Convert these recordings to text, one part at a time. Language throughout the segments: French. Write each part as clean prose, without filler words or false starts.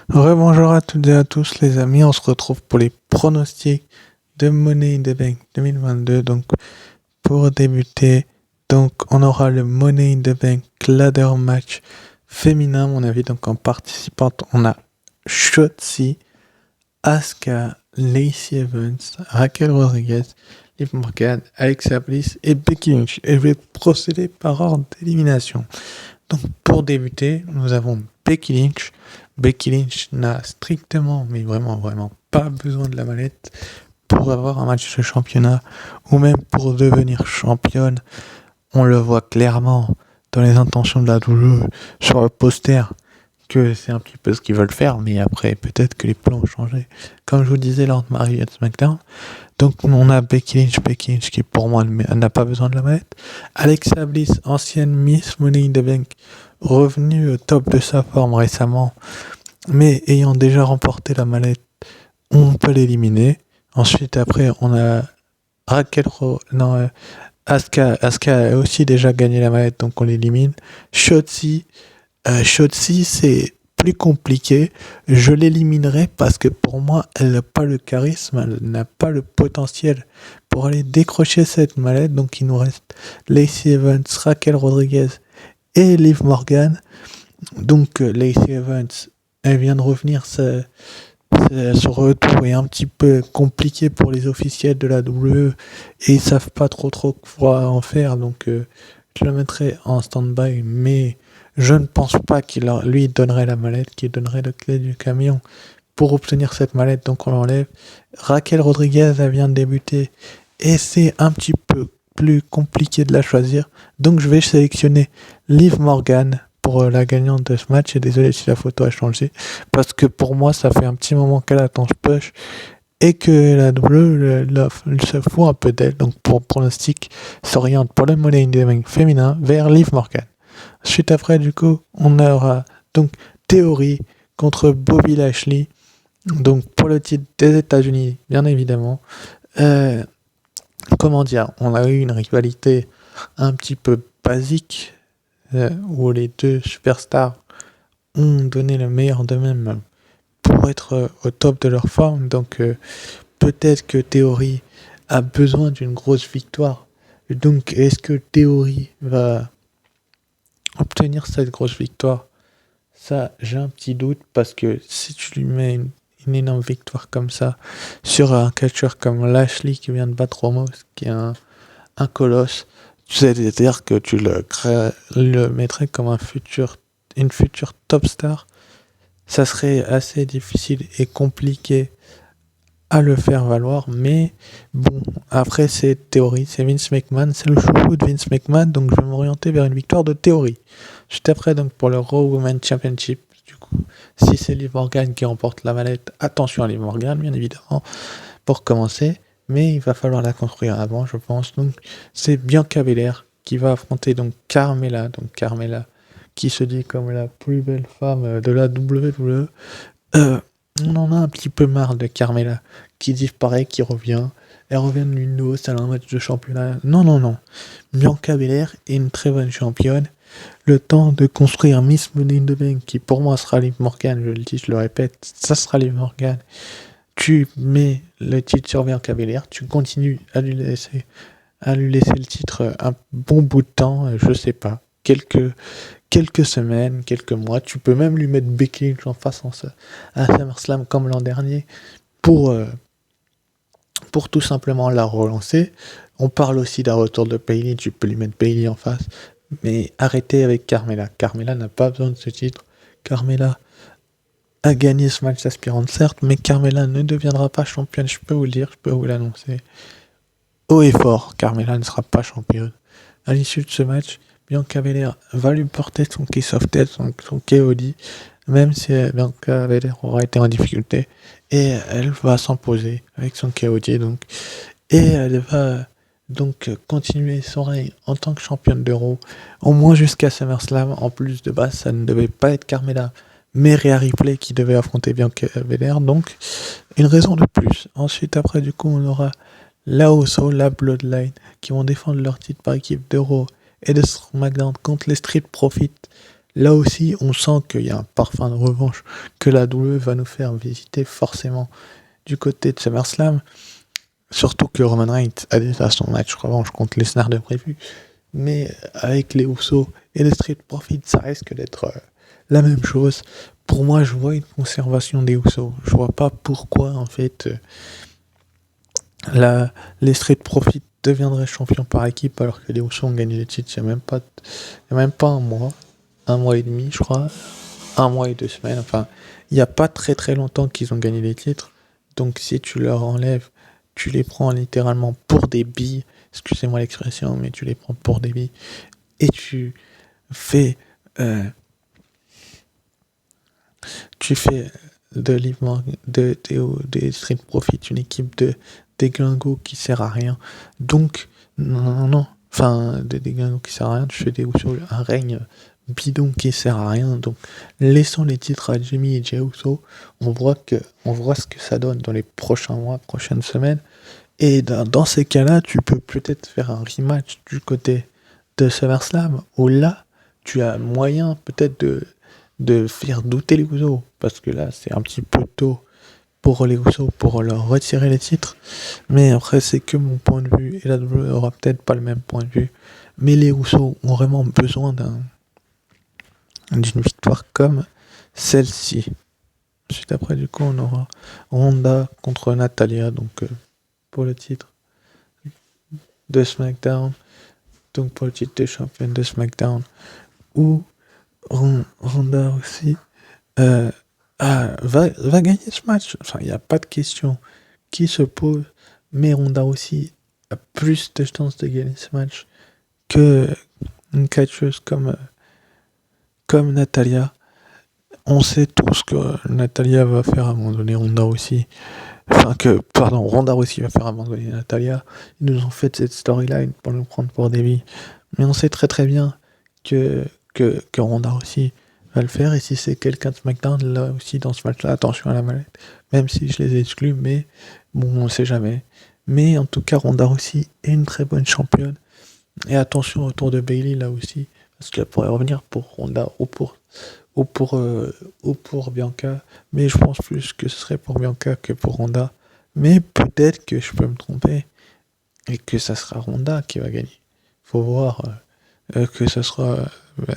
Rebonjour à toutes et à tous les amis, on se retrouve pour les pronostics de Money in the Bank 2022. Donc pour débuter, donc on aura le Money in the Bank Ladder Match féminin, à mon avis. Donc en participante, on a Shotzi, Asuka, Lacey Evans, Raquel Rodriguez, Liv Morgan, Alexa Bliss et Becky Lynch. Et je vais procéder par ordre d'élimination. Donc pour débuter, nous avons Becky Lynch. Becky Lynch n'a strictement, mais vraiment pas besoin de la mallette pour avoir un match de championnat ou même pour devenir championne. On le voit clairement dans les intentions de la WWE sur le poster que c'est un petit peu ce qu'ils veulent faire, mais après peut-être que les plans ont changé. Comme je vous disais lors de Marie SmackDown, donc on a Becky Lynch qui pour moi n'a pas besoin de la mallette. Alexa Bliss, ancienne Miss Money in the Bank, revenue au top de sa forme récemment, mais ayant déjà remporté la mallette, on peut l'éliminer. Ensuite, après, on a Asuka a aussi déjà gagné la mallette, donc on l'élimine. Shotzi, c'est plus compliqué. Je l'éliminerai parce que pour moi, elle n'a pas le charisme, elle n'a pas le potentiel pour aller décrocher cette mallette. Donc il nous reste Lacey Evans, Raquel Rodriguez et Liv Morgan. Donc Lacey Evans, elle vient de revenir. Son retour est un petit peu compliqué pour les officiels de la WWE et ils savent pas trop quoi en faire. Donc je la mettrai en stand-by, mais je ne pense pas qu'il lui donnerait la mallette, qu'il donnerait la clé du camion pour obtenir cette mallette. Donc on l'enlève. Raquel Rodriguez, elle vient de débuter et c'est un petit peu plus compliqué de la choisir. Donc je vais sélectionner Liv Morgan pour la gagnante de ce match. Et désolé si la photo a changé. Parce que pour moi, ça fait un petit moment qu'elle attend ce push. Et que la WWE se fout un peu d'elle. Donc pour pronostic, s'oriente pour le Money in the Bank féminin vers Liv Morgan. Suite après, du coup, on aura donc Theory contre Bobby Lashley. Donc pour le titre des États-Unis, bien évidemment. Comment dire, on a eu une rivalité un petit peu basique où les deux superstars ont donné le meilleur d'eux-mêmes pour être au top de leur forme. Donc peut-être que Theory a besoin d'une grosse victoire. Donc est-ce que Theory va obtenir cette grosse victoire? Ça, j'ai un petit doute parce que si tu lui mets une énorme victoire comme ça sur un catcheur comme Lashley qui vient de battre Omos, qui est un colosse, c'est-à-dire que tu le mettrais comme une future top star, ça serait assez difficile et compliqué à le faire valoir, mais bon, après c'est Theory, c'est Vince McMahon, c'est le chouchou de Vince McMahon, donc je vais m'orienter vers une victoire de Theory. Juste après, donc pour le Raw Women's Championship, du coup, si c'est Liv Morgan qui remporte la mallette, attention à Liv Morgan, bien évidemment, pour commencer, mais il va falloir la construire avant, je pense. Donc c'est Bianca Belair qui va affronter donc Carmella, qui se dit comme la plus belle femme de la WWE. On en a un petit peu marre de Carmella, qui disparaît, qui revient. Elle revient de nulle elle a un match de championnat. Non. Bianca Belair est une très bonne championne. Le temps de construire Miss Money in the Bank, qui pour moi sera Liv Morgan, je le dis, je le répète, ça sera Liv Morgan. Tu mets le titre sur Bianca Belair, tu continues à lui laisser le titre un bon bout de temps, je sais pas, quelques semaines, quelques mois. Tu peux même lui mettre Becky Lynch en face à SummerSlam comme l'an dernier pour, tout simplement la relancer. On parle aussi d'un retour de Bayley, tu peux lui mettre Bayley en face, mais arrêtez avec Carmella. Carmella n'a pas besoin de ce titre. Carmella a gagné ce match aspirante, certes, mais Carmella ne deviendra pas championne, je peux vous le dire, je peux vous l'annoncer. Haut et fort, Carmella ne sera pas championne. À l'issue de ce match, Bianca Belair va lui porter son Kiss of Death, son KOD, même si Bianca Belair aura été en difficulté, et elle va s'imposer avec son KOD, donc, et elle va donc continuer son règne en tant que championne d'Euro, au moins jusqu'à SummerSlam. En plus de base, ça ne devait pas être Carmella, mais Rhea Ripley qui devait affronter Bianca Belair, donc une raison de plus. Ensuite, après, du coup, on aura la Uso, la Bloodline, qui vont défendre leur titre par équipe d'Euro et de SmackDown contre les Street Profits. Là aussi, on sent qu'il y a un parfum de revanche que la WWE va nous faire visiter forcément du côté de SummerSlam. Surtout que Roman Reigns a déjà son match revanche contre Lesnar de prévu. Mais avec les Usos et les Street Profits, ça risque d'être la même chose. Pour moi, je vois une conservation des Usos. Je vois pas pourquoi, en fait, les Street Profits deviendraient champions par équipe alors que les Usos ont gagné les titres il n'y a même pas un mois et demi, je crois, un mois et 2 semaines. Enfin, il n'y a pas très très longtemps qu'ils ont gagné les titres. Donc, si tu leur enlèves, tu les prends littéralement pour des billes. Excusez-moi l'expression, mais tu les prends pour des billes. Et fais, tu fais des Street Profits une équipe de déglingos qui sert à rien. Donc, non. Enfin, des déglingos qui sert à rien, tu fais un règne bidon qui sert à rien. Donc, laissons les titres à Jimmy et Jey Uso. On voit ce que ça donne dans les prochains mois, prochaines semaines. Et dans ces cas-là, tu peux peut-être faire un rematch du côté de SummerSlam, où là, tu as moyen peut-être de faire douter les Usos, parce que là, c'est un petit peu tôt pour les Usos, pour leur retirer les titres. Mais après, c'est que mon point de vue, et la WWE aura peut-être pas le même point de vue. Mais les Usos ont vraiment besoin d'une victoire comme celle-ci. Ensuite, après, du coup, on aura Ronda contre Natalya, donc pour le titre de SmackDown, donc pour le titre de championne de SmackDown, où Ronda aussi va gagner ce match. Enfin, il n'y a pas de question qui se pose, mais Ronda aussi a plus de chances de gagner ce match que une catcheuse comme Natalya. On sait tous que Natalya va faire abandonner Ronda aussi. Ronda aussi va faire abandonner Natalya. Ils nous ont fait cette storyline pour nous prendre pour des billes. Mais on sait très très bien que Ronda aussi va le faire. Et si c'est quelqu'un de SmackDown, là aussi dans ce match-là, attention à la mallette. Même si je les ai exclus, mais bon, on sait jamais. Mais en tout cas, Ronda aussi est une très bonne championne. Et attention au tour de Bayley là aussi, parce qu'elle pourrait revenir pour Ronda ou pour Bianca, mais je pense plus que ce serait pour Bianca que pour Ronda. Mais peut-être que je peux me tromper et que ça sera Ronda qui va gagner. Faut voir que ça sera,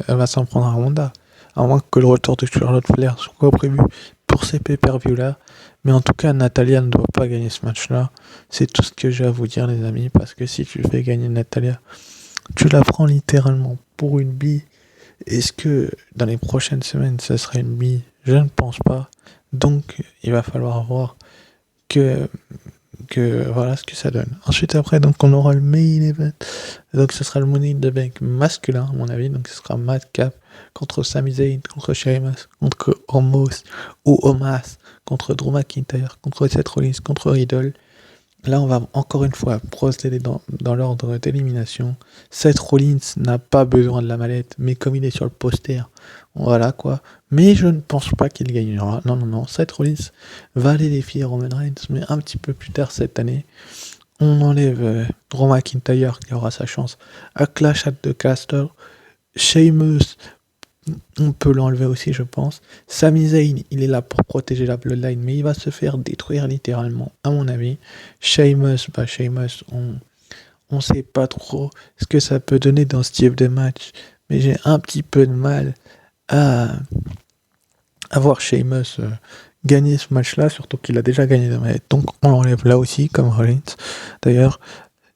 elle va s'en prendre à Ronda, à moins que le retour de Charlotte Flair soit prévu pour ces pay-per-view là. Mais en tout cas, Natalya ne doit pas gagner ce match-là. C'est tout ce que j'ai à vous dire, les amis, parce que si tu fais gagner Natalya, tu la prends littéralement pour une bille. Est-ce que dans les prochaines semaines, ça sera une bille? Je ne pense pas. Donc, il va falloir voir que voilà ce que ça donne. Ensuite, après, donc, on aura le main event. Donc, ce sera le Money in the Bank masculin, à mon avis. Donc, ce sera Madcap contre Sami Zayn, contre Sheamus, contre Omos, contre Drew McIntyre, contre Seth Rollins, contre Riddle. Là, on va encore une fois procéder dans l'ordre d'élimination. Seth Rollins n'a pas besoin de la mallette, mais comme il est sur le poster, voilà quoi. Mais je ne pense pas qu'il gagnera. Non. Seth Rollins va aller défier Roman Reigns, mais un petit peu plus tard cette année. On enlève Drew McIntyre qui aura sa chance à Clash at the Castle. Sheamus, on peut l'enlever aussi, je pense. Sami Zayn, il est là pour protéger la Bloodline, mais il va se faire détruire littéralement, à mon avis. Sheamus, on sait pas trop ce que ça peut donner dans ce type de match, mais j'ai un petit peu de mal à voir Sheamus gagner ce match-là, surtout qu'il a déjà gagné des matchs. Donc on l'enlève là aussi, comme Rollins. D'ailleurs,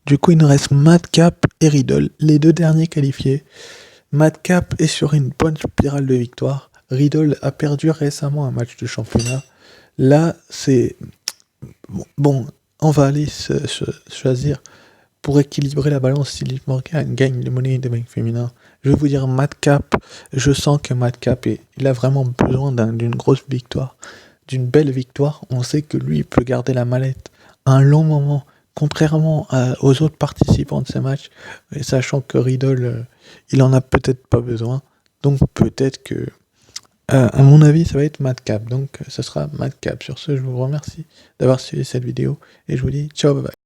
du coup, il nous reste Madcap et Riddle, les deux derniers qualifiés. Madcap est sur une bonne spirale de victoire. Riddle a perdu récemment un match de championnat. Là, c'est... Bon, on va aller se choisir pour équilibrer la balance si Liv Morgan gagne le Money in the Bank féminin. Je vais vous dire Madcap. Je sens que Madcap, il a vraiment besoin d'une grosse victoire, d'une belle victoire. On sait que lui, il peut garder la mallette un long moment, contrairement aux autres participants de ce match, et sachant que Riddle, il en a peut-être pas besoin. Donc peut-être que, à mon avis, ça va être Madcap. Donc ce sera Madcap. Sur ce, je vous remercie d'avoir suivi cette vidéo et je vous dis ciao, bye bye.